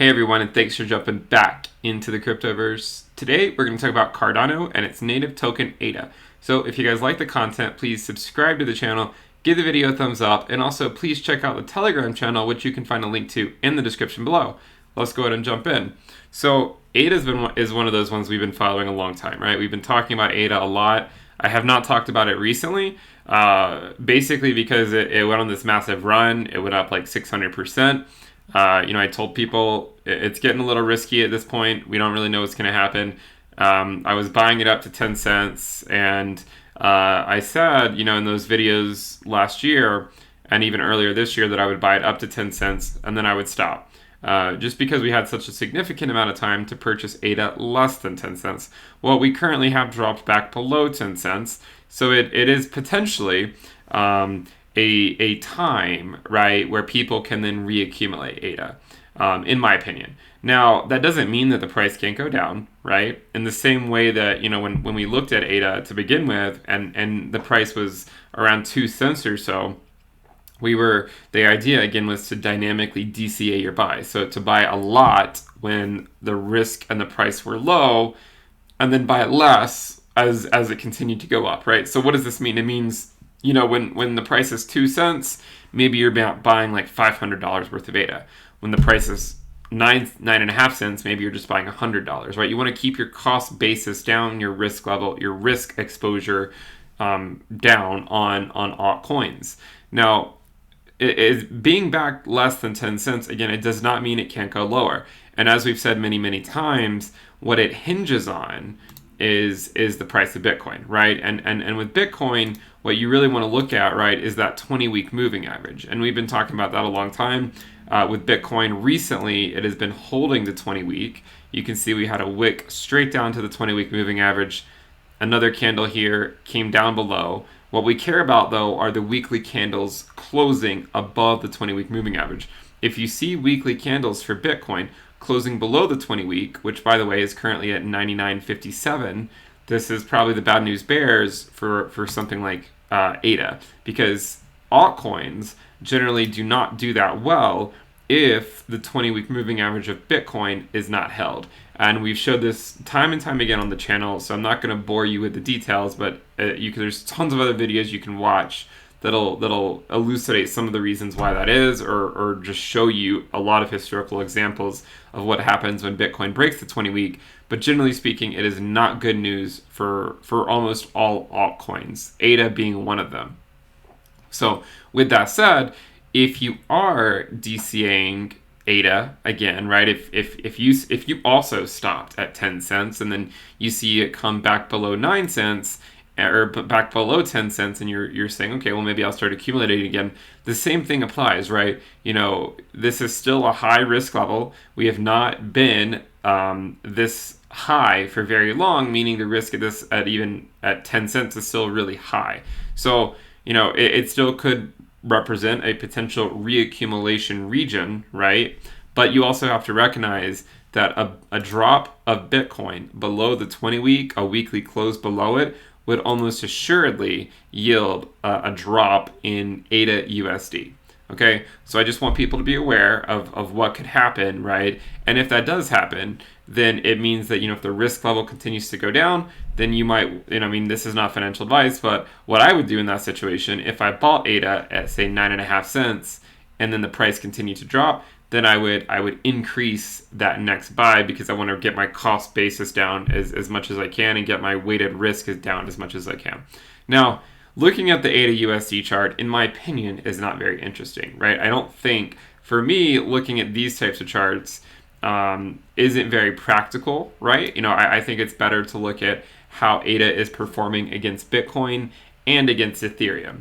Hey everyone, and thanks for jumping back into the cryptoverse. Today we're going to talk about Cardano and its native token ADA. So if you guys like the content, please subscribe to the channel, give the video a thumbs up, and also please check out the Telegram channel, which you can find a link to in the description below. Let's go ahead and jump in. So ADA is one of those ones we've been following a long time, right? We've been talking about ADA a lot. I have not talked about it recently, basically because it went on this massive run. It went up like 600%. I told people it's getting a little risky at this point. We don't really know what's going to happen. I was buying it up to 10 cents, and I said, in those videos last year and even earlier this year that I would buy it up to 10 cents and then I would stop. Just because we had such a significant amount of time to purchase ADA less than 10 cents. Well, we currently have dropped back below 10 cents, so it is potentially a time, right, where people can then reaccumulate ADA, in my opinion. Now, that doesn't mean that the price can't go down, right? In the same way that, when we looked at ADA to begin with, and the price was around 2 cents or so, the idea again was to dynamically DCA your buy. So to buy a lot when the risk and the price were low, and then buy it less as it continued to go up, right? So what does this mean? It means, when the price is 2 cents, maybe you're buying like $500 worth of ADA. When the price is 9.5 cents, maybe you're just buying $100, right? You want to keep your cost basis down, your risk level, your risk exposure down on altcoins. Now, it is being back less than 10 cents, again, it does not mean it can't go lower. And as we've said many, many times, what it hinges on is the price of Bitcoin, right? And with Bitcoin, what you really want to look at, right, is that 20-week moving average. And we've been talking about that a long time. With Bitcoin recently, it has been holding the 20-week. You can see we had a wick straight down to the 20-week moving average. Another candle here came down below. What we care about, though, are the weekly candles closing above the 20-week moving average. If you see weekly candles for Bitcoin closing below the 20-week, which, by the way, is currently at 99.57, this is probably the bad news bears for something like ADA, because altcoins generally do not do that well if the 20-week moving average of Bitcoin is not held. And we've showed this time and time again on the channel, so I'm not going to bore you with the details, but there's tons of other videos you can watch that'll elucidate some of the reasons why that is, or just show you a lot of historical examples of what happens when Bitcoin breaks the 20-week. But generally speaking, it is not good news for almost all altcoins, ADA being one of them. So with that said, if you are DCAing ADA again, right? If you also stopped at 10 cents and then you see it come back below 9 cents or back below 10 cents and you're saying, okay, well, maybe I'll start accumulating again. The same thing applies, right? This is still a high risk level. We have not been this high for very long, meaning the risk of this at 10 cents is still really high. So, it still could represent a potential reaccumulation region, right? But you also have to recognize that a drop of Bitcoin below the 20-week, a weekly close below it, would almost assuredly yield a drop in ADA USD. Okay, so I just want people to be aware of what could happen, right? And if that does happen, then it means that, if the risk level continues to go down, then you might, this is not financial advice, but what I would do in that situation, if I bought ADA at, say, 9.5 cents, and then the price continued to drop, then I would increase that next buy because I want to get my cost basis down as much as I can and get my weighted risk down as much as I can. Now, looking at the ADA USD chart, in my opinion, is not very interesting, right? I don't think, for me, looking at these types of charts isn't very practical, right? I think it's better to look at how ADA is performing against Bitcoin and against Ethereum,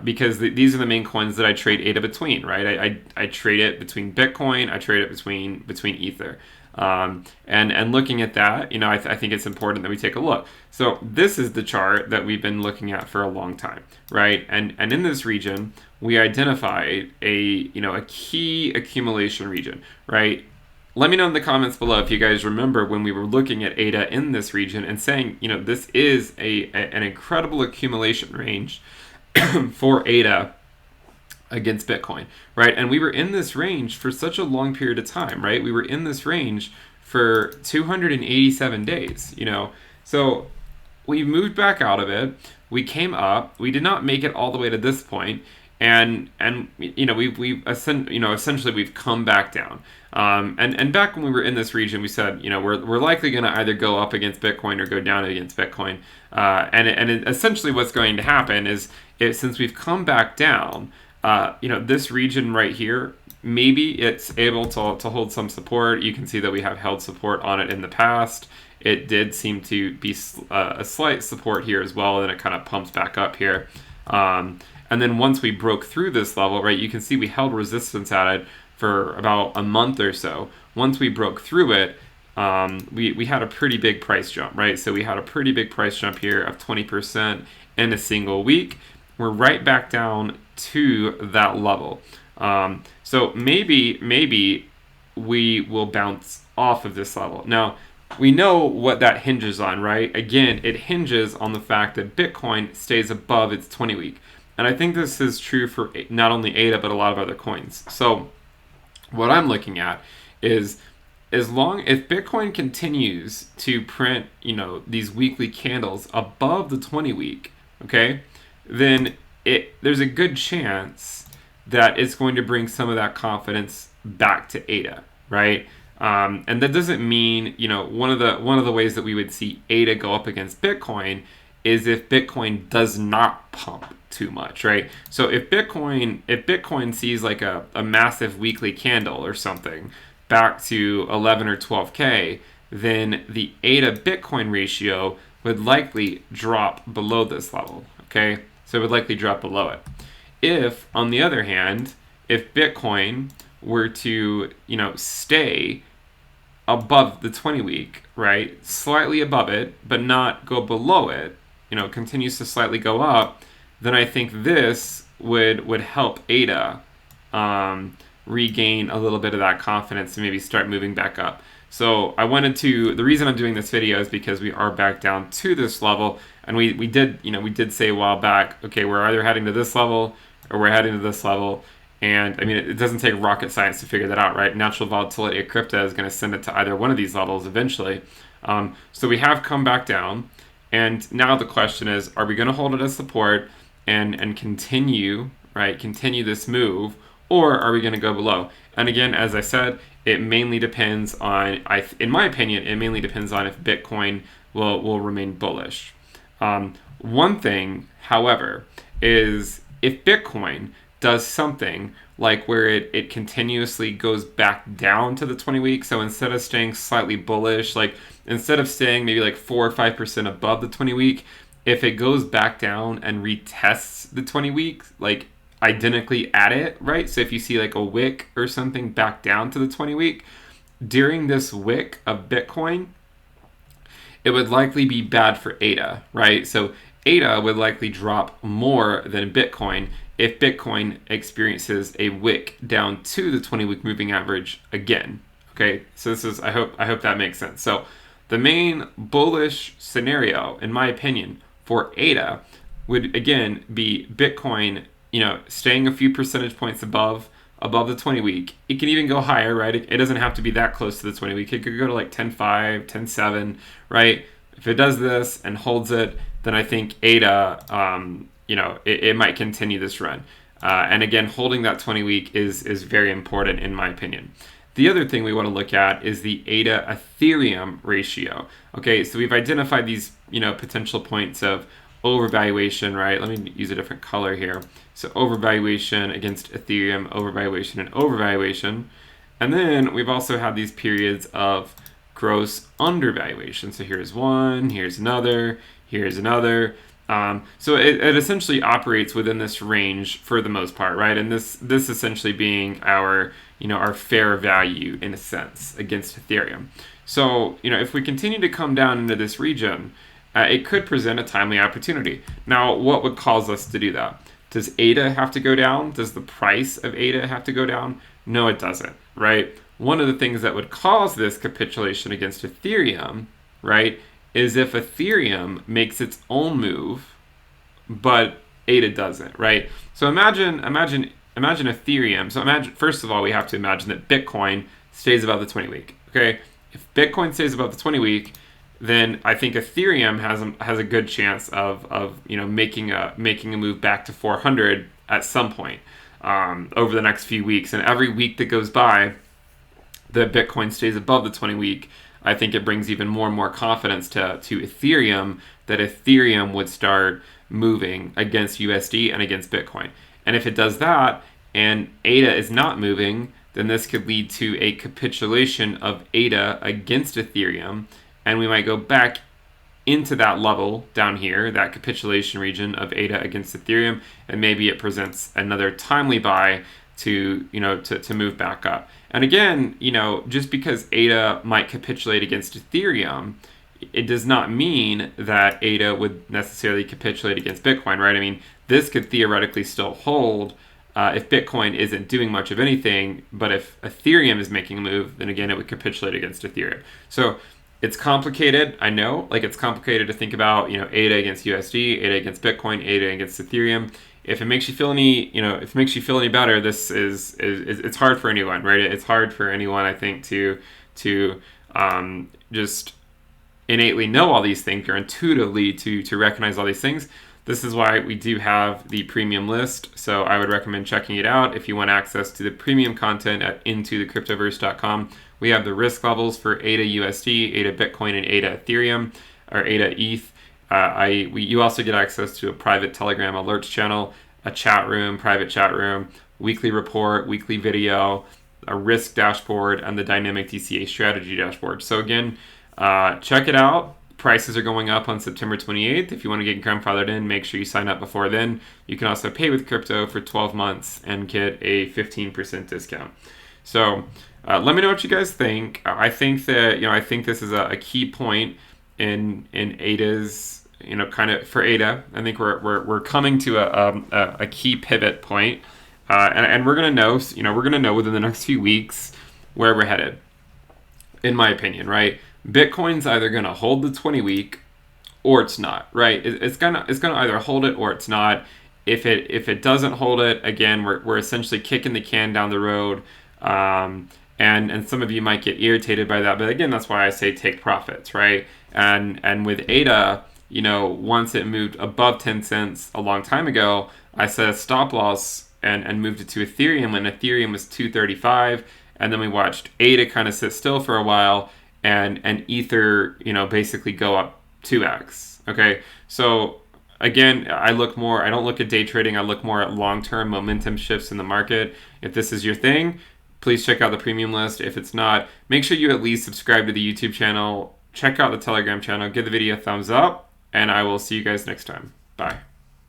because these are the main coins that I trade ADA between, right? I trade it between Bitcoin, I trade it between Ether. And looking at that, I think it's important that we take a look. So this is the chart that we've been looking at for a long time, right? And in this region, we identified a key accumulation region, right? Let me know in the comments below if you guys remember when we were looking at ADA in this region and saying, this is an incredible accumulation range for ADA against Bitcoin, right? And we were in this range for such a long period of time, right? We were in this range for 287 days, So we moved back out of it. We came up. We did not make it all the way to this point, and essentially we've come back down. And back when we were in this region, we said we're likely going to either go up against Bitcoin or go down against Bitcoin. Essentially what's going to happen is since we've come back down, this region right here, maybe it's able to hold some support. You can see that we have held support on it in the past. It did seem to be a slight support here as well, and it kind of pumps back up here. And then once we broke through this level, right, you can see we held resistance at it for about a month or so. Once we broke through it, we had a pretty big price jump, right? So we had a pretty big price jump here of 20% in a single week. We're right back down to that level. So maybe we will bounce off of this level. Now, we know what that hinges on, right? Again, it hinges on the fact that Bitcoin stays above its 20-week. And I think this is true for not only ADA, but a lot of other coins. So what I'm looking at is if Bitcoin continues to print, these weekly candles above the 20-week, okay, then there's a good chance that it's going to bring some of that confidence back to ADA, right? And that doesn't mean, one of the ways that we would see ADA go up against Bitcoin is if Bitcoin does not pump too much, right? So if Bitcoin sees like a massive weekly candle or something back to 11 or 12K, then the ADA Bitcoin ratio would likely drop below this level, okay? So it would likely drop below it. If, on the other hand, if Bitcoin were to, stay above the 20-week, right, slightly above it, but not go below it, continues to slightly go up, then I think this would help ADA regain a little bit of that confidence and maybe start moving back up. So the reason I'm doing this video is because we are back down to this level, and we did say a while back, okay, we're either heading to this level or we're heading to this level. And I mean, it doesn't take rocket science to figure that out, right? Natural volatility of crypto is going to send it to either one of these levels eventually. So we have come back down, and now the question is, are we going to hold it as support and continue this move, or are we going to go below? And again, as I said, it mainly depends on, in my opinion, it mainly depends on if Bitcoin will remain bullish. One thing, however, is if Bitcoin does something like where it continuously goes back down to the 20-week, so instead of staying slightly bullish, like instead of staying maybe like 4 or 5% above the 20-week, if it goes back down and retests the 20-week, like identically at it, right? So if you see like a wick or something back down to the 20-week, during this wick of Bitcoin, it would likely be bad for ADA, right? So ADA would likely drop more than Bitcoin if Bitcoin experiences a wick down to the 20-week moving average again. Okay, so I hope that makes sense. So the main bullish scenario, in my opinion, for ADA would again be Bitcoin, staying a few percentage points above the 20-week. It can even go higher, right? It doesn't have to be that close to the 20-week. It could go to like 10.5, 10.7, right? If it does this and holds it, then I think ADA, it might continue this run. And again, holding that 20-week is very important in my opinion. The other thing we want to look at is the ADA Ethereum ratio. Okay, so we've identified these, potential points of overvaluation, right? Let me use a different color here. So overvaluation against Ethereum, overvaluation and overvaluation. And then we've also had these periods of gross undervaluation. So here's one, here's another, here's another. So it essentially operates within this range for the most part, right? And this essentially being our fair value in a sense against Ethereum. So, if we continue to come down into this region, it could present a timely opportunity. Now, what would cause us to do that? Does ADA have to go down? Does the price of ADA have to go down? No, it doesn't, right? One of the things that would cause this capitulation against Ethereum, right, is if Ethereum makes its own move, but ADA doesn't, right? So imagine imagine Ethereum. So imagine, first of all, we have to imagine that Bitcoin stays above the 20-week. Okay, if Bitcoin stays above the 20-week, then I think Ethereum has a good chance of making a move back to 400 at some point over the next few weeks. And every week that goes by, the Bitcoin stays above the 20-week. I think it brings even more and more confidence to Ethereum that Ethereum would start moving against USD and against Bitcoin. And if it does that and ADA is not moving, then this could lead to a capitulation of ADA against Ethereum, and we might go back into that level down here, that capitulation region of ADA against Ethereum, and maybe it presents another timely buy to move back up. And again, just because ADA might capitulate against Ethereum, it does not mean that ADA would necessarily capitulate against Bitcoin, right? I mean, this could theoretically still hold if Bitcoin isn't doing much of anything, but if Ethereum is making a move, then again, it would capitulate against Ethereum. So it's complicated, I know. Like, it's complicated to think about, ADA against USD, ADA against Bitcoin, ADA against Ethereum. If it makes you feel any better, this is it's hard for anyone, right? It's hard for anyone, I think, to just innately know all these things or intuitively to recognize all these things. This is why we do have the premium list. So I would recommend checking it out if you want access to the premium content at intothecryptoverse.com. We have the risk levels for ADA USD, ADA Bitcoin, and ADA Ethereum, or ADA ETH. You also get access to a private Telegram alerts channel, a chat room, private chat room, weekly report, weekly video, a risk dashboard, and the dynamic DCA strategy dashboard. So again, check it out. Prices are going up on September 28th. If you want to get grandfathered in, make sure you sign up before then. You can also pay with crypto for 12 months and get a 15% discount. So let me know what you guys think. I think that I think this is a key point in ADA's kind of for ADA. I think we're coming to a key pivot point, and we're gonna know within the next few weeks where we're headed. In my opinion, right? Bitcoin's either gonna hold the 20-week or it's not, right? It's gonna either hold it or it's not. If it doesn't hold it, again, we're essentially kicking the can down the road. And some of you might get irritated by that, but again, that's why I say take profits, right? And with ADA, once it moved above 10 cents a long time ago, I set a stop loss and moved it to Ethereum when Ethereum was 235, and then we watched ADA kind of sit still for a while, and Ether, basically go up 2x. Okay, so again, I don't look at day trading. I look more at long-term momentum shifts in the market. If this is your thing, please check out the premium list. If it's not, make sure you at least subscribe to the YouTube channel, check out the Telegram channel, give the video a thumbs up, and I will see you guys next time. Bye.